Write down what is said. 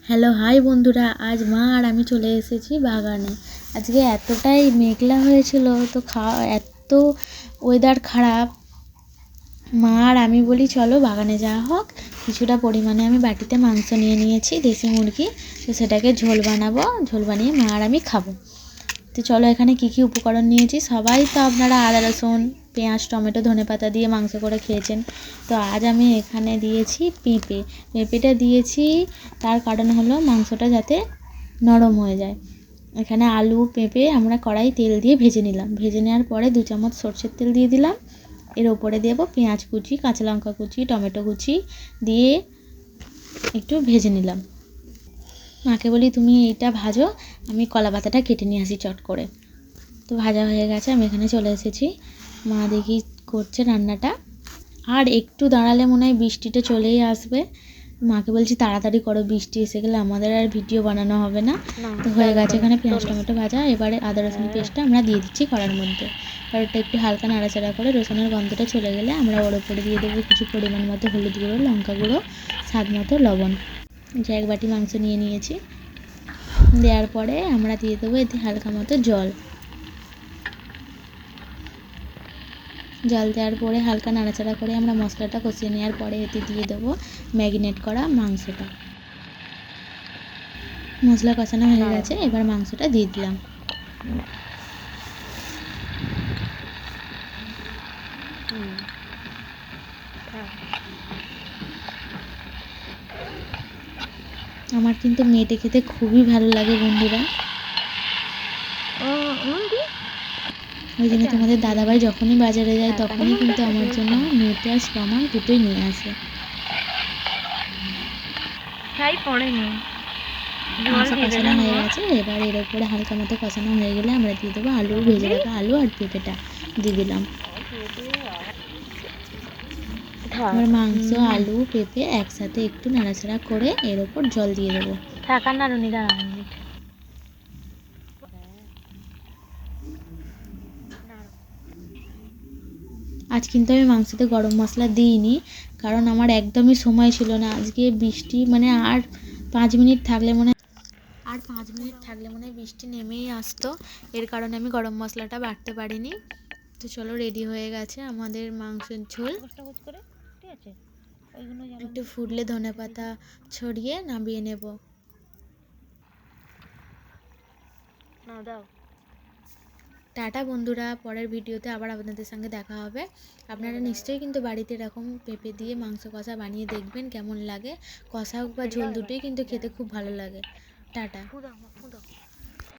Hello hi বন্ধুরা, আজ মা আর আমি চলে এসেছি বাগানে। আজকে এতটাই মেঘলা হয়েছিল, তো এত ওয়েদার খারাপ। মা আর আমি বলি চলো বাগানে যাওয়া হোক। কিছুটা পরিমাণে আমি বাটিতে মাংস নিয়ে নিয়েছি, দেশি মুরগি। তো সেটাকে ঝোল বানাবো, ঝোল বানিয়ে মা আর আমি খাবো। তো চলো এখানে কি কি উপকরণ নিয়েছি। সবাই তো আপনারা আদা রসুন পেঁয়াজ টমেটো ধনেপাতা দিয়ে মাংস করে খেয়েছেন। তো আজ আমি এখানে দিয়েছি পেঁপেটা দিয়েছি, তার কারণ হলো মাংসটা যাতে নরম হয়ে যায়। এখানে আলু পেঁপে আমরা কড়াই তেল দিয়ে ভেজে নিলাম। ভেজে নেওয়ার পরে 2 চামচ সরষের তেল দিয়ে দিলাম। এর ওপরে দেবো পেঁয়াজ কুচি, কাঁচা লঙ্কা কুচি, টমেটো কুচি দিয়ে একটু ভেজে নিলাম। মাকে বলি তুমি এইটা ভাজো, আমি কলা পাতাটা কেটে নিয়ে আসি চট করে। তো ভাজা হয়ে গেছে, আমি এখানে চলে এসেছি। মা দেখি করছে রান্নাটা। আর একটু দাঁড়ালে মনে হয় বৃষ্টিটা চলেই আসবে। মাকে বলছি তাড়াতাড়ি করো, বৃষ্টি এসে গেলে আমাদের আর ভিডিও বানানো হবে না। তো হয়ে গেছে এখানে পেঁয়াজ টমেটো ভাজা। এবারে আদা রসুন পেস্টটা আমরা দিয়ে দিচ্ছি কড়ার মধ্যে। আর ওটা একটু হালকা নাড়াচাড়া করে রসুনের গন্ধটা চলে গেলে আমরা ওর ওপরে দিয়ে দেবো কিছু পরিমাণ মতো হলুদ গুঁড়ো, লঙ্কা গুঁড়ো, স্বাদ মতো লবণ। যে 1 বাটি মাংস নিয়ে নিয়েছি। দেওয়ার পরে আমরা দিয়ে দেবো এতে হালকা মতো জল দেওয়ার পরে হালকা নাড়াচাড়া করে আমরা মশলাটা কষিয়ে নেওয়ার পরে এতে দিয়ে দেবো ম্যারিনেট করা মাংসটা। মশলা কষানো হয়ে গেছে, এবার মাংসটা দিয়ে দিলাম। আমার কিন্তু মেটে খেতে খুবই ভালো লাগে বন্ধুরা। ওই জন্য তোমাদের দাদাভাই যখনই বাজারে যায় তখনই কিন্তু আমার জন্য মেটে আর স্টমাক দুটোই নিয়ে আসে। মাংস কষানো হয়ে গেছে, এবার এর উপরে হালকা মতো কষানো হয়ে গেলে আমরা দিয়ে দেবো আলু, ভেজে রাখা আলু আর পেঁপেটা দিয়ে দিলাম। এবার মাংস আলু পেঁপে একসাথে একটু নাড়াচাড়া করে এর ওপর জল দিয়ে দেবো। আজ কিন্তু আমি মাংসতে গরম মশলা দিইনি, কারণ আমার একদমই সময় ছিল না। আজকে বৃষ্টি মানে আর 5 মিনিট থাকলে মনে হয় বৃষ্টি নেমেই আসতো। এর কারণে আমি গরম মশলাটা বাটতে পারিনি। তো চলো রেডি হয়ে গেছে আমাদের মাংসের ঝোল। একটু ফুটলে ধনেপাতা ছড়িয়ে নামিয়ে নেব। টাটা বন্ধুরা, পরের ভিডিওতে আবার আপনাদের সঙ্গে দেখা হবে। আপনারা নিশ্চয়ই কিন্তু বাড়িতে এরকম পেঁপে দিয়ে মাংস কষা বানিয়ে দেখবেন কেমন লাগে। কষা হোক বা ঝোল দুটোই কিন্তু খেতে খুব ভালো লাগে। টাটা।